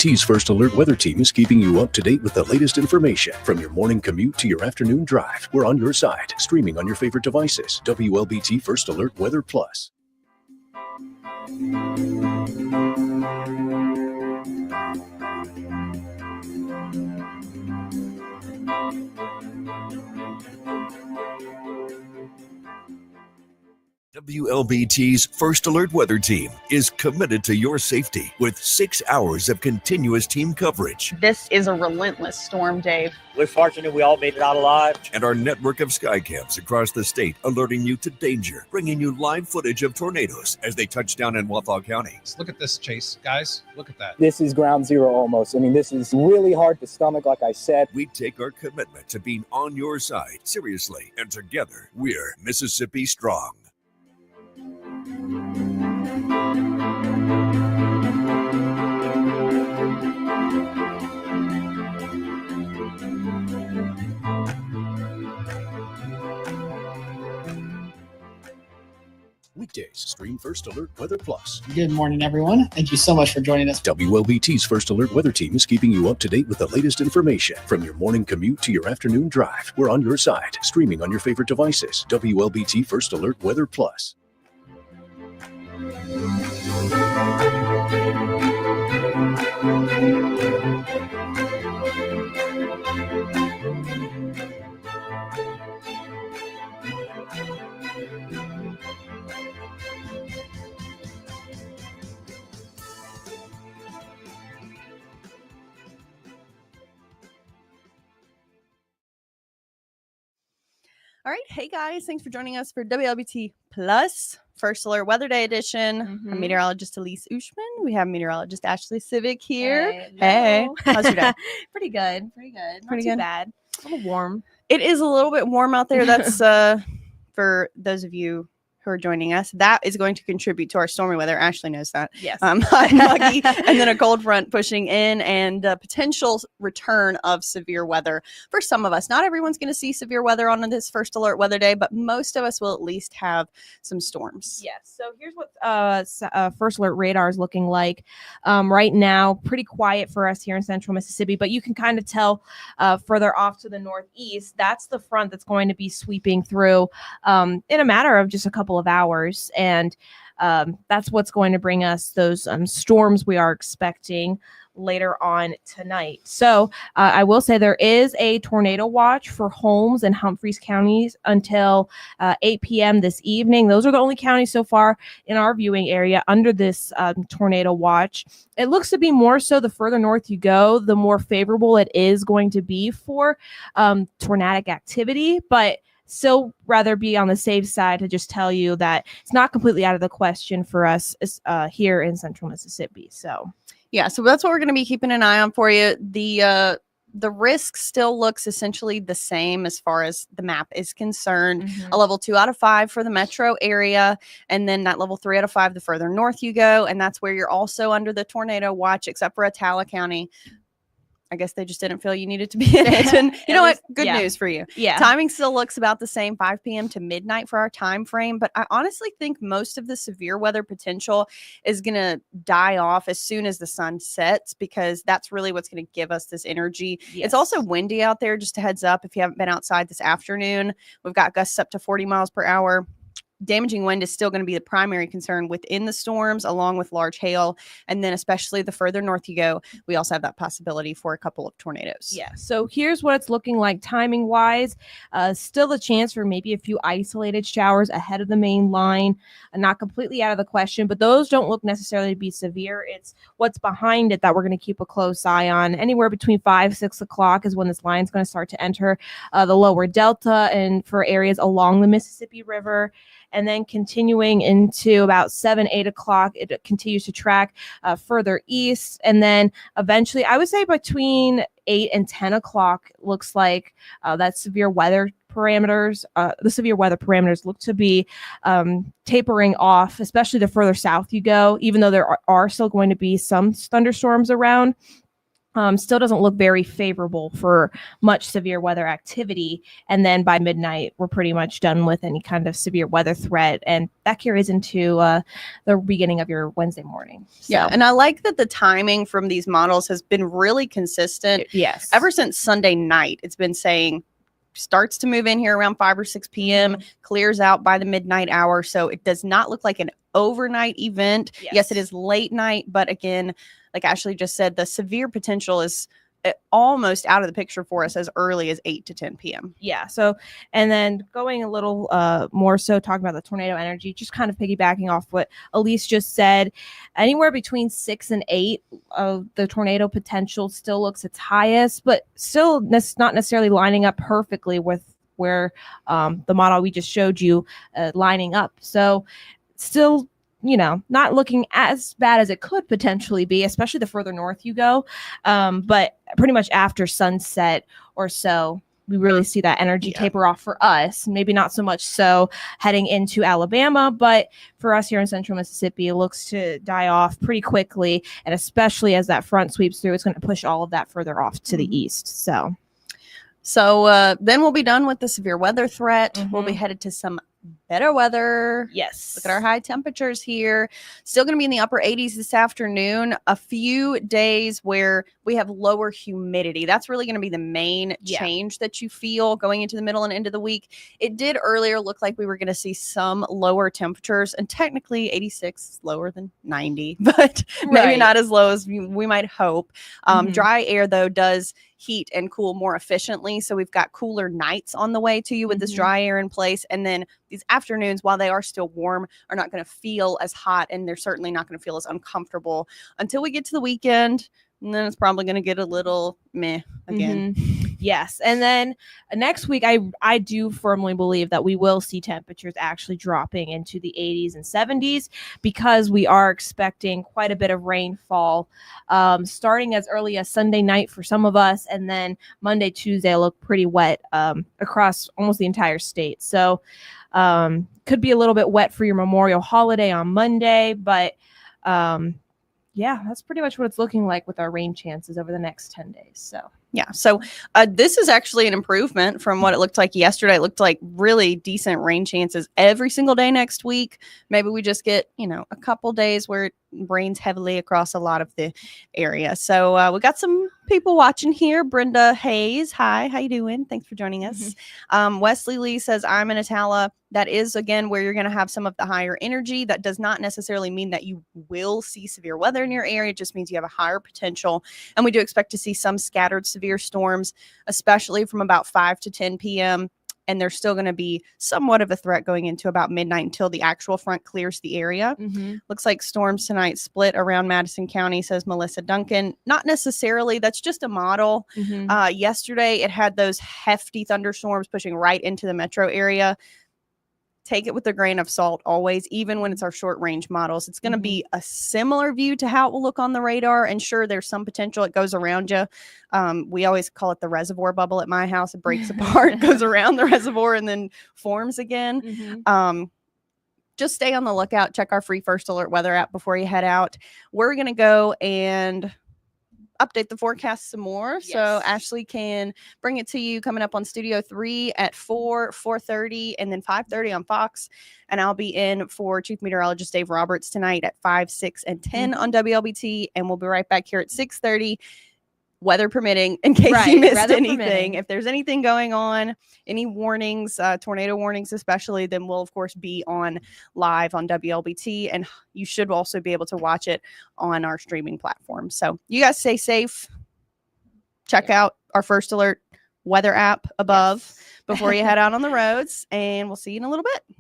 WLBT's First Alert Weather Team is keeping you up to date with the latest information. From your morning commute to your afternoon drive, we're on your side, streaming on your favorite devices. WLBT First Alert Weather Plus. WLBT's First Alert Weather Team is committed to your safety with 6 hours of continuous team coverage. This is a relentless storm, Dave. We're fortunate we all made it out alive. And our network of sky cams across the state alerting you to danger, bringing you live footage of tornadoes as they touch down in Wathau County. Look at this, Chase. Guys, look at that. This is ground zero almost. I mean, this is really hard to stomach, like I said. We take our commitment to being on your side seriously, and together we're Mississippi Strong. Weekdays, stream First Alert Weather Plus. Good morning, everyone. Thank you so much for joining us. WLBT's First Alert Weather Team is keeping you up to date with the latest information. From your morning commute to your afternoon drive, we're on your side, streaming on your favorite devices. WLBT First Alert Weather Plus. All right. Hey, guys. Thanks for joining us for WLBT Plus First Alert Weather Day edition. I'm meteorologist Elise Ushman. We have meteorologist Ashley Civic here. Hey. How's your day? Pretty good. Not too bad. A little warm. It is a little bit warm out there. That's for those of you who are joining us. That is going to contribute to our stormy weather. Ashley knows that. Yes. Hot and muggy, and then a cold front pushing in, and potential return of severe weather for some of us. Not everyone's going to see severe weather on this First Alert Weather Day, but most of us will at least have some storms. Yes. So here's what First Alert radar is looking like right now. Pretty quiet for us here in central Mississippi, but you can kind of tell further off to the northeast, that's the front that's going to be sweeping through in a matter of just a couple of hours, and that's what's going to bring us those storms we are expecting later on tonight. So I will say there is a tornado watch for Holmes and Humphreys counties until 8 p.m. this evening. Those are the only counties so far in our viewing area under this tornado watch. It looks to be more so the further north you go, the more favorable it is going to be for tornadic activity, but still rather be on the safe side to just tell you that it's not completely out of the question for us here in central Mississippi. So that's what we're going to be keeping an eye on for you. The risk still looks essentially the same as far as the map is concerned. A level 2 out of 5 for the metro area, and then that level 3 out of 5 the further north you go, and that's where you're also under the tornado watch, except for Attala County. I guess they just didn't feel you needed to be in it. And you know what? Good news for you. Yeah. Timing still looks about the same, 5 p.m. to midnight for our time frame. But I honestly think most of the severe weather potential is going to die off as soon as the sun sets, because that's really what's going to give us this energy. Yes. It's also windy out there. Just a heads up, if you haven't been outside this afternoon, we've got gusts up to 40 miles per hour. Damaging wind is still going to be the primary concern within the storms, along with large hail. And then especially the further north you go, we also have that possibility for a couple of tornadoes. Yeah. So here's what it's looking like timing wise. Still a chance for maybe a few isolated showers ahead of the main line. Not completely out of the question, but those don't look necessarily to be severe. It's what's behind it that we're going to keep a close eye on. Anywhere between 5-6 o'clock is when this line is going to start to enter the lower delta and for areas along the Mississippi River. And then continuing into about 7-8 o'clock, it continues to track further east. And then eventually, I would say between 8 and 10 o'clock, looks like that severe weather parameters, the severe weather parameters look to be tapering off, especially the further south you go, even though there are still going to be some thunderstorms around. still doesn't look very favorable for much severe weather activity. And then by midnight, we're pretty much done with any kind of severe weather threat. And that carries into the beginning of your Wednesday morning. So, Yeah. And I like that the timing from these models has been really consistent. Yes. Ever since Sunday night, it's been saying starts to move in here around 5 or 6 p.m., clears out by the midnight hour. So it does not look like an overnight event. Yes, it is late night. But again, like Ashley just said, the severe potential is almost out of the picture for us as early as 8 to 10 p.m. Yeah. So, and then going a little more so talking about the tornado energy, just kind of piggybacking off what Elise just said, anywhere between 6 and 8 of the tornado potential still looks its highest, but still not necessarily lining up perfectly with where the model we just showed you lining up. So still, not looking as bad as it could potentially be, especially the further north you go. But pretty much after sunset or so, we really see that energy taper off for us. Maybe not so much so heading into Alabama, but for us here in central Mississippi, it looks to die off pretty quickly. And especially as that front sweeps through, it's going to push all of that further off to the east. So then we'll be done with the severe weather threat. We'll be headed to some better weather. Yes. Look at our high temperatures here. Still going to be in the upper 80s this afternoon. A few days where we have lower humidity. That's really going to be the main change that you feel going into the middle and end of the week. It did earlier look like we were going to see some lower temperatures, and technically 86 is lower than 90, but maybe not as low as we might hope. Dry air, though, does heat and cool more efficiently. So we've got cooler nights on the way to you with this dry air in place. And then these afternoons, while they are still warm, are not going to feel as hot, and they're certainly not going to feel as uncomfortable until we get to the weekend. And then it's probably going to get a little meh again. Yes. And then next week, I do firmly believe that we will see temperatures actually dropping into the 80s and 70s, because we are expecting quite a bit of rainfall starting as early as Sunday night for some of us. And then Monday, Tuesday look pretty wet across almost the entire state. So could be a little bit wet for your Memorial holiday on Monday, but yeah, that's pretty much what it's looking like with our rain chances over the next 10 days. So yeah. So this is actually an improvement from what it looked like yesterday. It looked like really decent rain chances every single day next week. Maybe we just get, a couple days where it rains heavily across a lot of the area. So we got some people watching here. Brenda Hayes. Hi, how you doing? Thanks for joining us. Wesley Lee says, I'm in Atala. That is, again, where you're going to have some of the higher energy. That does not necessarily mean that you will see severe weather in your area. It just means you have a higher potential. And we do expect to see some scattered severe storms, especially from about 5 to 10 p.m. And there's still going to be somewhat of a threat going into about midnight until the actual front clears the area. Looks like storms tonight split around Madison County, says Melissa Duncan. Not necessarily. That's just a model. Yesterday, it had those hefty thunderstorms pushing right into the metro area. Take it with a grain of salt always, even when it's our short range models. It's going to be a similar view to how it will look on the radar. And sure, there's some potential. It goes around you. We always call it the reservoir bubble at my house. It breaks apart, goes around the reservoir, and then forms again. Just stay on the lookout. Check our free First Alert weather app before you head out. We're going to go and update the forecast some more. So Ashley can bring it to you coming up on Studio 3 at 4, 4:30, and then 5:30 on Fox. And I'll be in for Chief Meteorologist Dave Roberts tonight at 5, 6, and 10 on WLBT. And we'll be right back here at 6:30. Weather permitting, in case you missed anything. If there's anything going on, any warnings, tornado warnings especially, then we'll, of course, be on live on WLBT. And you should also be able to watch it on our streaming platform. So you guys stay safe. Check out our First Alert weather app above before you head out on the roads. And we'll see you in a little bit.